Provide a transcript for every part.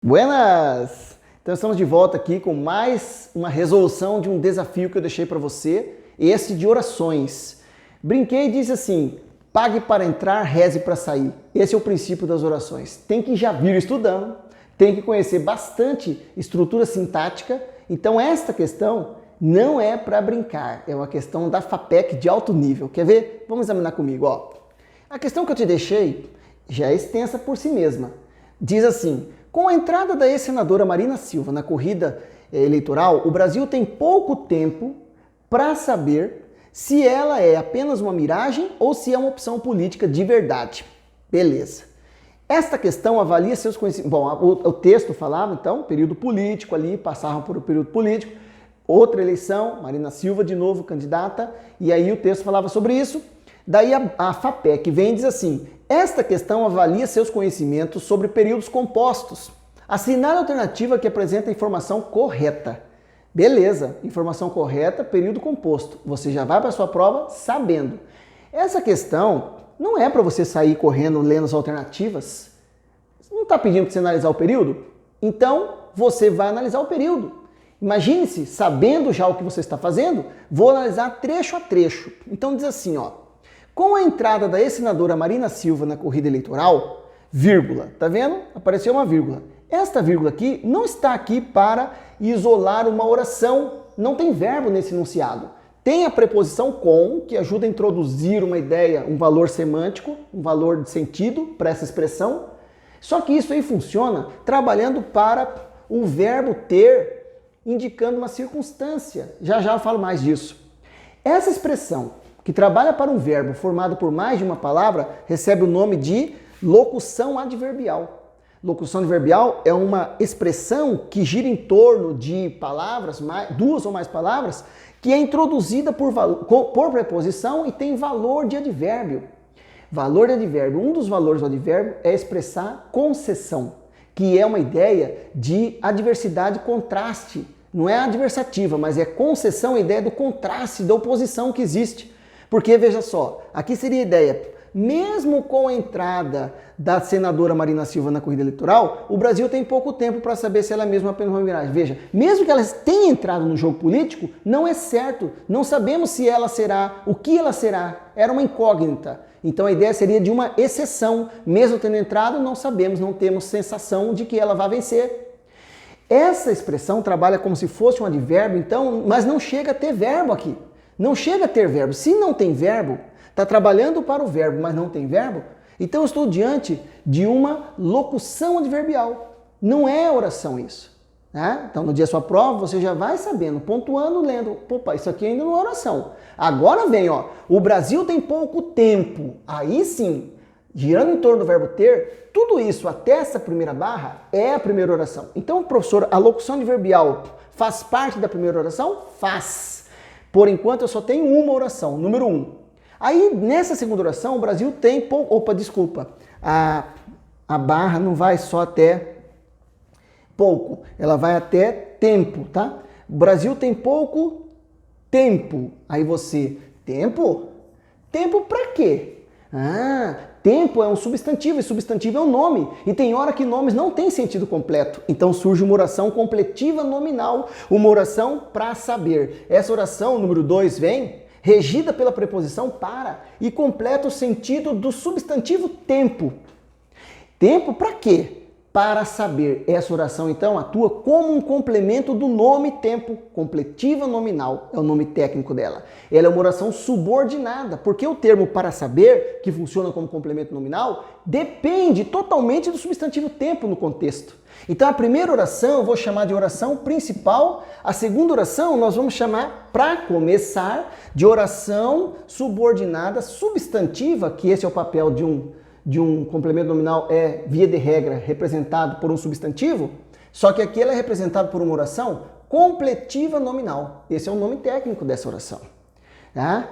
Buenas! Então estamos de volta aqui com mais uma resolução de um desafio que eu deixei para você, esse de orações. Brinquei e disse assim, pague para entrar, reze para sair. Esse é o princípio das orações. Tem que já vir estudando, tem que conhecer bastante estrutura sintática. Então esta questão não é para brincar, é uma questão da FAPEC de alto nível. Quer ver? Vamos examinar comigo. Ó. A questão que eu te deixei já é extensa por si mesma. Diz assim, com a entrada da ex-senadora Marina Silva na corrida eleitoral, o Brasil tem pouco tempo para saber se ela é apenas uma miragem ou se é uma opção política de verdade. Beleza. Esta questão avalia seus conhecimentos. Bom, o texto falava, então, período político ali, passavam por um período político, outra eleição, Marina Silva de novo candidata, e aí o texto falava sobre isso. Daí a FAPEC vem e diz assim, esta questão avalia seus conhecimentos sobre períodos compostos. Assinale a alternativa que apresenta a informação correta. Beleza, informação correta, período composto. Você já vai para a sua prova sabendo. Essa questão não é para você sair correndo lendo as alternativas. Você não está pedindo para você analisar o período? Então, você vai analisar o período. Imagine-se, sabendo já o que você está fazendo, vou analisar trecho a trecho. Então diz assim, ó. Com a entrada da ex-senadora Marina Silva na corrida eleitoral, vírgula, tá vendo? Apareceu uma vírgula. Esta vírgula aqui não está aqui para isolar uma oração, não tem verbo nesse enunciado. Tem a preposição com, que ajuda a introduzir uma ideia, um valor semântico, um valor de sentido para essa expressão. Só que isso aí funciona trabalhando para o verbo ter, indicando uma circunstância. Já já eu falo mais disso. Essa expressão que trabalha para um verbo formado por mais de uma palavra, recebe o nome de locução adverbial. Locução adverbial é uma expressão que gira em torno de palavras, duas ou mais palavras, que é introduzida por preposição e tem valor de advérbio. Valor de advérbio, um dos valores do advérbio é expressar concessão, que é uma ideia de adversidade e contraste. Não é adversativa, mas é concessão, a ideia do contraste, da oposição que existe. Porque, veja só, aqui seria a ideia, mesmo com a entrada da senadora Marina Silva na corrida eleitoral, o Brasil tem pouco tempo para saber se ela é mesmo apenas uma miragem. Veja, mesmo que ela tenha entrado no jogo político, não é certo, não sabemos se ela será, o que ela será, era uma incógnita. Então a ideia seria de uma exceção, mesmo tendo entrado, não sabemos, não temos sensação de que ela vai vencer. Essa expressão trabalha como se fosse um advérbio, então, mas não chega a ter verbo aqui. Não chega a ter verbo. Se não tem verbo, está trabalhando para o verbo, mas não tem verbo, então eu estou diante de uma locução adverbial. Não é oração isso. Né? Então no dia da sua prova você já vai sabendo, pontuando, lendo. Opa, isso aqui ainda não é oração. Agora vem, ó, o Brasil tem pouco tempo. Aí sim, girando em torno do verbo ter, tudo isso até essa primeira barra é a primeira oração. Então, professor, a locução adverbial faz parte da primeira oração? Faz. Por enquanto eu só tenho uma oração, número 1. Aí nessa segunda oração o Brasil tem pouco... Opa, desculpa. A barra não vai só até pouco, ela vai até tempo, tá? O Brasil tem pouco tempo. Aí você, tempo? Tempo pra quê? Tempo é um substantivo e substantivo é um nome. E tem hora que nomes não têm sentido completo. Então surge uma oração completiva nominal, uma oração para saber. Essa oração, número 2, vem regida pela preposição para e completa o sentido do substantivo tempo. Tempo para quê? Para saber. Essa oração, então, atua como um complemento do nome tempo, completiva nominal, é o nome técnico dela. Ela é uma oração subordinada, porque o termo para saber, que funciona como complemento nominal, depende totalmente do substantivo tempo no contexto. Então, a primeira oração eu vou chamar de oração principal, a segunda oração nós vamos chamar, para começar, de oração subordinada substantiva, que esse é o papel de um complemento nominal, é, via de regra, representado por um substantivo, só que aqui ela é representada por uma oração completiva nominal. Esse é o nome técnico dessa oração. Tá?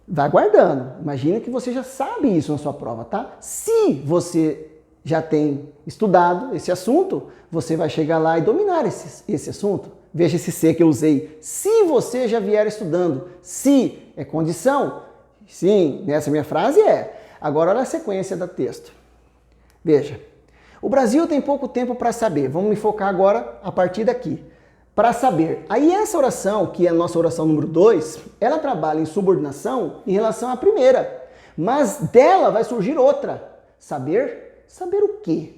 Vai guardando. Imagina que você já sabe isso na sua prova, tá? Se você já tem estudado esse assunto, você vai chegar lá e dominar esse assunto. Veja esse se que eu usei. Se você já vier estudando, se é condição, sim, nessa minha frase é. Agora olha a sequência do texto. Veja, O Brasil tem pouco tempo para saber. Vamos me focar agora a partir daqui. Para saber. Aí essa oração, que é a nossa oração número 2, ela trabalha em subordinação em relação à primeira. Mas dela vai surgir outra. Saber? Saber o quê?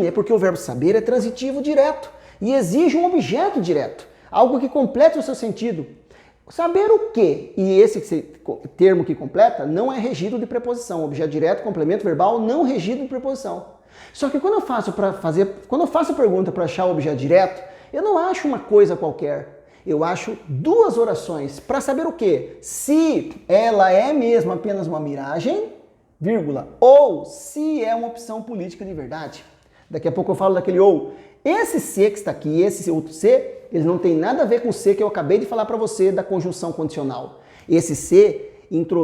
É porque o verbo saber é transitivo direto e exige um objeto direto. Algo que complete o seu sentido. Saber o quê? E esse termo que completa não é regido de preposição. Objeto direto, complemento verbal, não regido de preposição. Só que quando eu faço a pergunta para achar o objeto direto, eu não acho uma coisa qualquer. Eu acho duas orações para saber o quê? Se ela é mesmo apenas uma miragem, vírgula, ou se é uma opção política de verdade. Daqui a pouco eu falo daquele ou. Esse se que está aqui, esse outro se, eles não tem nada a ver com o se que eu acabei de falar para você da conjunção condicional. Esse se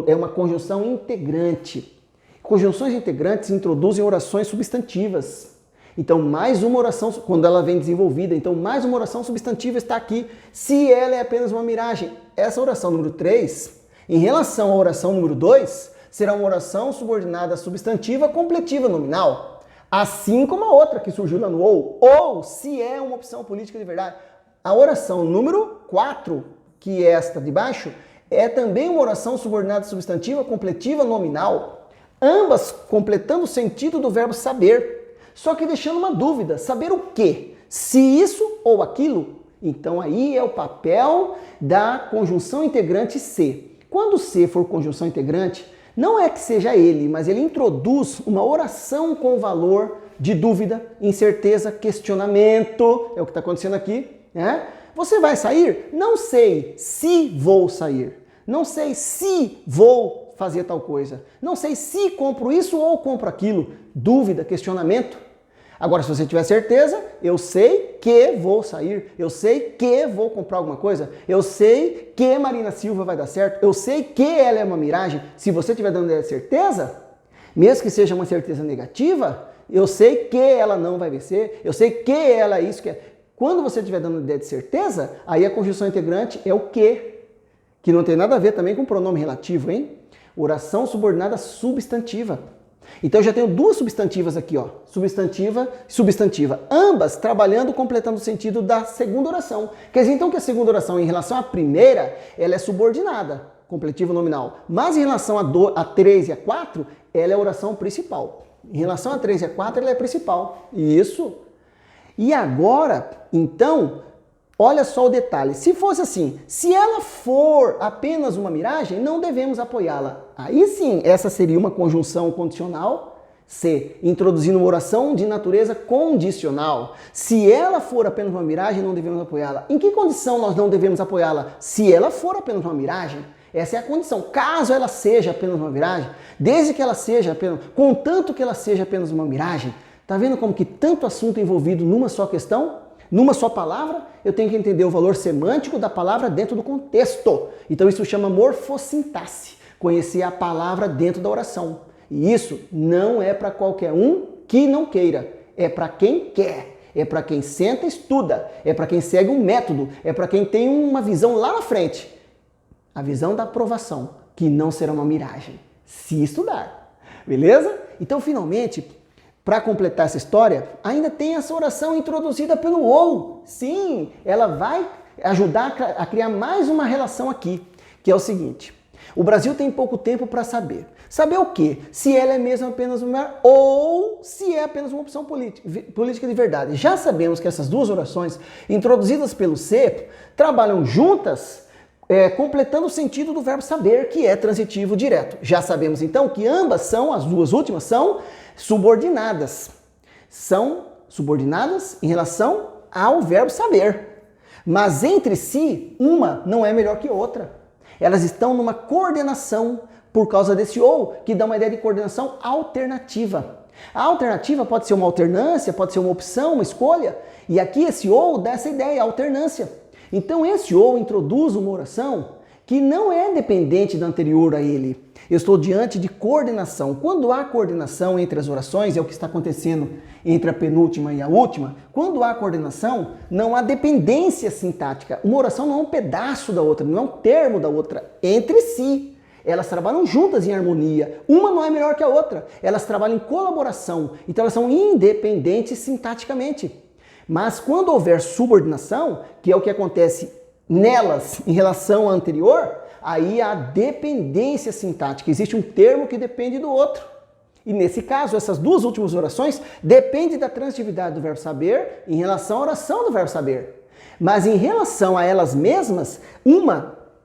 é uma conjunção integrante. Conjunções integrantes introduzem orações substantivas. Então, mais uma oração, quando ela vem desenvolvida, então mais uma oração substantiva está aqui, se ela é apenas uma miragem. Essa oração número 3, em relação à oração número 2, será uma oração subordinada substantiva completiva nominal. Assim como a outra que surgiu lá no ou se é uma opção política de verdade. A oração número 4, que é esta de baixo, é também uma oração subordinada substantiva completiva nominal, ambas completando o sentido do verbo saber, só que deixando uma dúvida, saber o quê? Se isso ou aquilo? Então aí é o papel da conjunção integrante se. Quando se for conjunção integrante, não é que seja ele, mas ele introduz uma oração com valor de dúvida, incerteza, questionamento. É o que está acontecendo aqui. Né? Você vai sair? Não sei se vou sair. Não sei se vou fazer tal coisa. Não sei se compro isso ou compro aquilo. Dúvida, questionamento. Agora, se você tiver certeza, eu sei que vou sair, eu sei que vou comprar alguma coisa, eu sei que Marina Silva vai dar certo, eu sei que ela é uma miragem. Se você estiver dando certeza, mesmo que seja uma certeza negativa, eu sei que ela não vai vencer, eu sei que ela é isso que é. Quando você estiver dando ideia de certeza, aí a conjunção integrante é o que não tem nada a ver também com pronome relativo, hein? Oração subordinada substantiva. Então eu já tenho duas substantivas aqui, ó, substantiva e substantiva, ambas trabalhando, completando o sentido da segunda oração. Quer dizer então que a segunda oração em relação à primeira, ela é subordinada, completiva nominal, mas em relação a 3 e a 4, ela é a oração principal. Em relação a 3 e a 4, ela é principal. Isso. E agora, então, olha só o detalhe. Se fosse assim, se ela for apenas uma miragem, não devemos apoiá-la. Aí sim, essa seria uma conjunção condicional, se, introduzindo uma oração de natureza condicional. Se ela for apenas uma miragem, não devemos apoiá-la. Em que condição nós não devemos apoiá-la? Se ela for apenas uma miragem, essa é a condição. Caso ela seja apenas uma miragem, desde que ela seja apenas, contanto que ela seja apenas uma miragem, tá vendo como que tanto assunto envolvido numa só questão? Numa só palavra, eu tenho que entender o valor semântico da palavra dentro do contexto. Então isso chama morfossintaxe, conhecer a palavra dentro da oração. E isso não é para qualquer um que não queira, é para quem quer, é para quem senta e estuda, é para quem segue um método, é para quem tem uma visão lá na frente. A visão da aprovação, que não será uma miragem, se estudar. Beleza? Então, finalmente, para completar essa história, ainda tem essa oração introduzida pelo ou. Sim, ela vai ajudar a criar mais uma relação aqui, que é o seguinte. O Brasil tem pouco tempo para saber. Saber o quê? Se ela é mesmo apenas uma ou se é apenas uma opção política de verdade. Já sabemos que essas duas orações, introduzidas pelo se, trabalham juntas, completando o sentido do verbo saber, que é transitivo direto. Já sabemos então que ambas são, as duas últimas, são subordinadas. São subordinadas em relação ao verbo saber. Mas entre si, uma não é melhor que outra. Elas estão numa coordenação por causa desse ou, que dá uma ideia de coordenação alternativa. A alternativa pode ser uma alternância, pode ser uma opção, uma escolha. E aqui esse ou dá essa ideia, alternância. Então esse ou introduz uma oração que não é dependente da anterior a ele. Eu estou diante de coordenação. Quando há coordenação entre as orações, é o que está acontecendo entre a penúltima e a última, quando há coordenação, não há dependência sintática. Uma oração não é um pedaço da outra, não é um termo da outra, entre si. Elas trabalham juntas em harmonia. Uma não é melhor que a outra. Elas trabalham em colaboração. Então elas são independentes sintaticamente. Mas quando houver subordinação, que é o que acontece nelas em relação à anterior, aí há dependência sintática. Existe um termo que depende do outro. E nesse caso, essas duas últimas orações dependem da transitividade do verbo saber em relação à oração do verbo saber. Mas em relação a elas mesmas,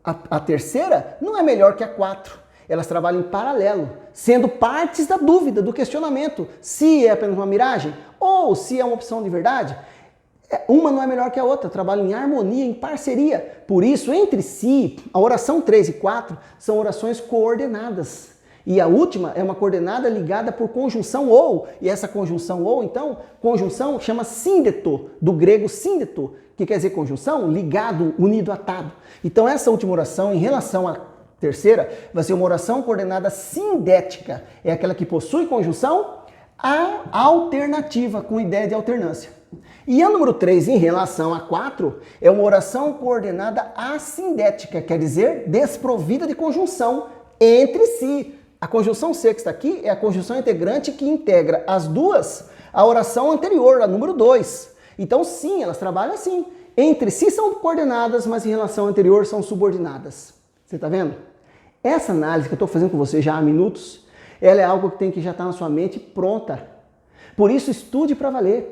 a terceira, não é melhor que a 4. Elas trabalham em paralelo, sendo partes da dúvida, do questionamento, se é apenas uma miragem ou se é uma opção de verdade. Uma não é melhor que a outra, trabalham em harmonia, em parceria. Por isso, entre si, a oração 3 e 4 são orações coordenadas. E a última é uma coordenada ligada por conjunção ou. E essa conjunção ou, então, conjunção chama síndeto, do grego síndeto, que quer dizer conjunção, ligado, unido, atado. Então essa última oração, em relação à terceira, vai ser uma oração coordenada sindética. É aquela que possui conjunção alternativa, com ideia de alternância. E a número 3, em relação a 4, é uma oração coordenada assindética, quer dizer, desprovida de conjunção entre si. A conjunção C que está aqui é a conjunção integrante que integra as duas à oração anterior, a número 2. Então sim, elas trabalham assim. Entre si são coordenadas, mas em relação anterior são subordinadas. Você está vendo? Essa análise que eu estou fazendo com você já há minutos, ela é algo que tem que já estar na sua mente pronta. Por isso, estude para valer.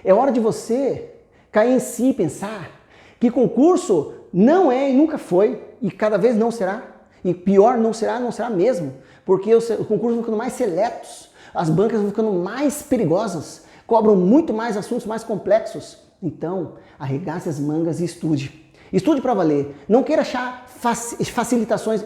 É hora de você cair em si e pensar que concurso não é e nunca foi, e cada vez não será. E pior, não será mesmo. Porque os concursos vão ficando mais seletos, as bancas vão ficando mais perigosas, cobram muito mais assuntos mais complexos. Então, arregace as mangas e estude. Estude para valer. Não queira achar facilitações,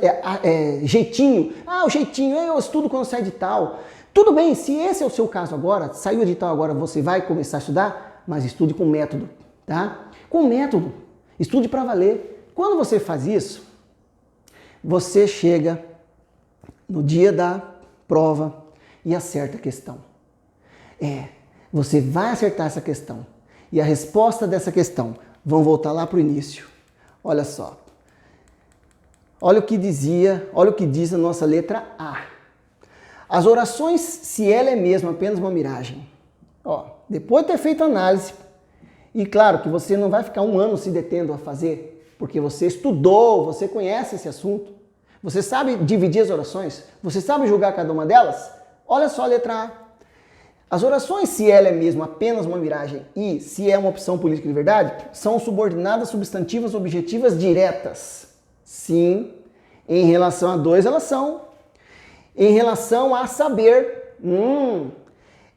jeitinho. O jeitinho, eu estudo quando sai edital. Tudo bem, se esse é o seu caso agora, saiu o edital agora, você vai começar a estudar, mas estude com método, tá? Com método. Estude para valer. Quando você faz isso, você chega no dia da prova e acerta a questão. Você vai acertar essa questão. E a resposta dessa questão, vamos voltar lá para o início. Olha só. Olha o que diz a nossa letra A. As orações, se ela é mesmo apenas uma miragem. Depois de ter feito a análise, e claro que você não vai ficar um ano se detendo a fazer, porque você estudou, você conhece esse assunto, você sabe dividir as orações, você sabe julgar cada uma delas. Olha só a letra A. As orações, se ela é mesmo apenas uma miragem e se é uma opção política de verdade, são subordinadas substantivas objetivas diretas. Sim, em relação a 2 elas são. Em relação a saber,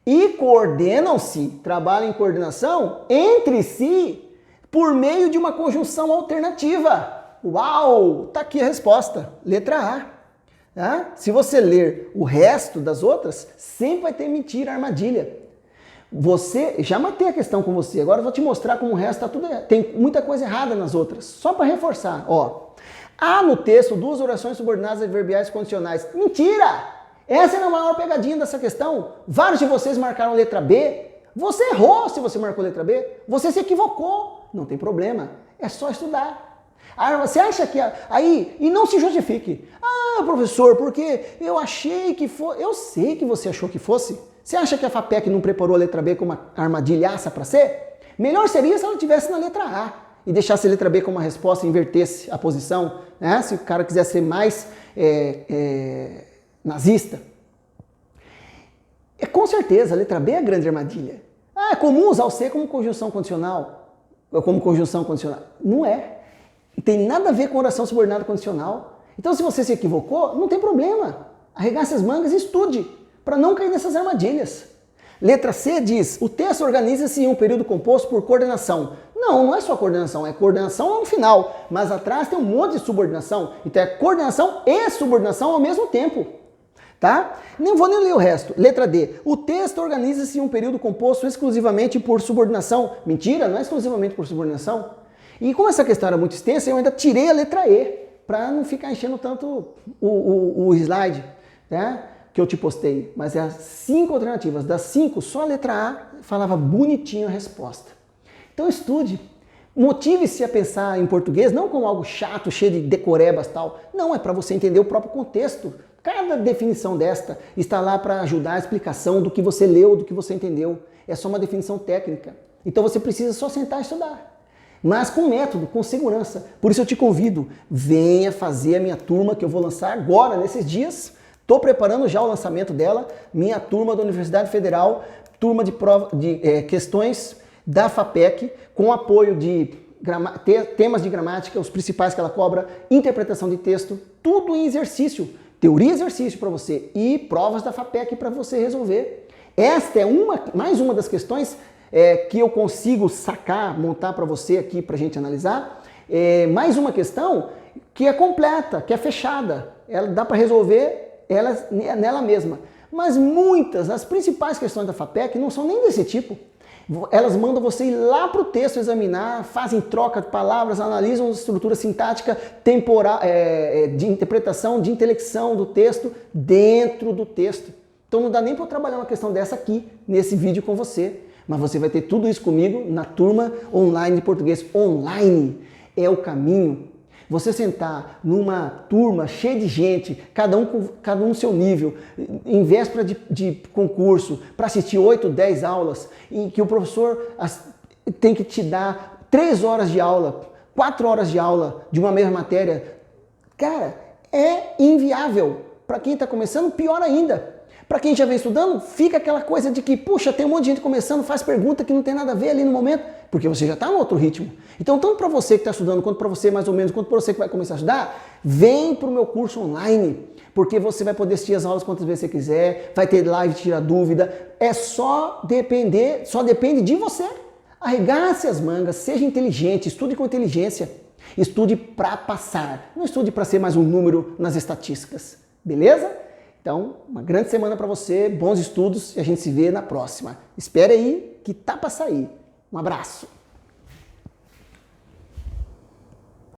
e coordenam-se, trabalham em coordenação entre si por meio de uma conjunção alternativa. Uau! Tá aqui a resposta, letra A. Tá? Se você ler o resto das outras, sempre vai ter mentira, armadilha. Já matei a questão com você, agora eu vou te mostrar como o resto tá tudo errado. Tem muita coisa errada nas outras, só para reforçar. Há no texto 2 orações subordinadas adverbiais condicionais. Mentira! Essa é a maior pegadinha dessa questão. Vários de vocês marcaram letra B. Você errou se você marcou letra B. Você se equivocou. Não tem problema, é só estudar. Você acha que aí, e não se justifique. Professor, porque eu achei que fosse. Eu sei que você achou que fosse. Você acha que a FAPEC não preparou a letra B com uma armadilhaça para ser? Melhor seria se ela tivesse na letra A e deixasse a letra B como uma resposta e invertesse a posição, né? Se o cara quiser ser mais nazista. Com certeza, a letra B é a grande armadilha. É comum usar o C como conjunção condicional. Não é. Tem nada a ver com oração subordinada condicional. Então, se você se equivocou, não tem problema. Arregace as mangas e estude, para não cair nessas armadilhas. Letra C diz, o texto organiza-se em um período composto por coordenação. Não é só coordenação, é coordenação no final, mas atrás tem um monte de subordinação. Então é coordenação e subordinação ao mesmo tempo. Tá? Nem vou nem ler o resto. Letra D. O texto organiza-se em um período composto exclusivamente por subordinação. Mentira, não é exclusivamente por subordinação. E como essa questão era muito extensa, eu ainda tirei a letra E, para não ficar enchendo tanto o slide, né, que eu te postei. Mas é as 5 alternativas. Das 5, só a letra A falava bonitinho a resposta. Então estude. Motive-se a pensar em português não como algo chato, cheio de decorebas e tal. Não, é para você entender o próprio contexto. Cada definição desta está lá para ajudar a explicação do que você leu, do que você entendeu. É só uma definição técnica. Então você precisa só sentar e estudar. Mas com método, com segurança. Por isso eu te convido, venha fazer a minha turma que eu vou lançar agora, nesses dias. Estou preparando já o lançamento dela, minha turma da Universidade Federal, turma de questões da FAPEC, com apoio de temas de gramática, os principais que ela cobra, interpretação de texto, tudo em exercício, teoria e exercício para você e provas da FAPEC para você resolver. Esta é mais uma das questões que eu consigo sacar, montar para você aqui para a gente analisar. Mais uma questão que é completa, que é fechada, ela dá para resolver nela mesma. Mas muitas, as principais questões da FAPEC não são nem desse tipo. Elas mandam você ir lá para o texto examinar, fazem troca de palavras, analisam a estrutura sintática, temporal, de interpretação, de intelecção do texto dentro do texto. Então não dá nem para eu trabalhar uma questão dessa aqui, nesse vídeo com você. Mas você vai ter tudo isso comigo na turma online de português. Online é o caminho. Você sentar numa turma cheia de gente, cada um no seu nível, em véspera de concurso, para assistir 8, 10 aulas, em que o professor tem que te dar 3 horas de aula, 4 horas de aula de uma mesma matéria. Cara, é inviável. Para quem está começando, pior ainda. Para quem já vem estudando, fica aquela coisa de que, puxa, tem um monte de gente começando, faz pergunta que não tem nada a ver ali no momento, porque você já está no outro ritmo. Então, tanto para você que está estudando, quanto para você mais ou menos, quanto para você que vai começar a estudar, vem para o meu curso online, porque você vai poder assistir as aulas quantas vezes você quiser, vai ter live, tirar dúvida, só depende de você. Arregace as mangas, seja inteligente, estude com inteligência, estude para passar, não estude para ser mais um número nas estatísticas, beleza? Então, uma grande semana para você, bons estudos e a gente se vê na próxima. Espere aí que tá para sair. Um abraço!